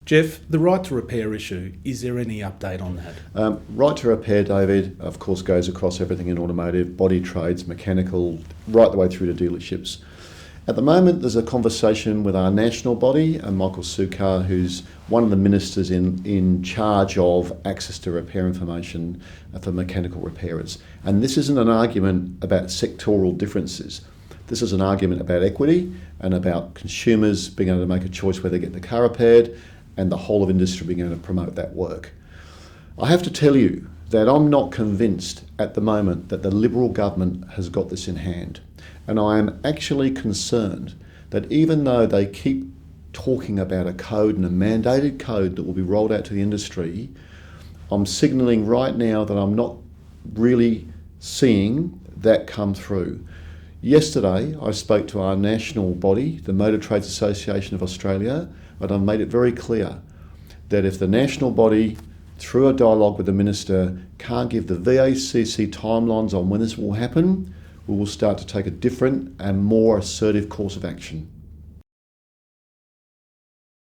Geoff, the right to repair issue, is there any update on that? Right to repair, David, of course, goes across everything in automotive, body trades, mechanical, right the way through to dealerships. At the moment, there's a conversation with our national body, Michael Sukar, who's one of the ministers in charge of access to repair information for mechanical repairers. And this isn't an argument about sectorial differences. This is an argument about equity and about consumers being able to make a choice whether they get the car repaired, and the whole of industry being able to promote that work. I have to tell you that I'm not convinced at the moment that the Liberal government has got this in hand. And I am actually concerned that even though they keep talking about a code and a mandated code that will be rolled out to the industry, I'm signalling right now that I'm not really seeing that come through. Yesterday, I spoke to our national body, the Motor Trades Association of Australia, and I've made it very clear that if the national body, through a dialogue with the Minister, can't give the VACC timelines on when this will happen, we will start to take a different and more assertive course of action.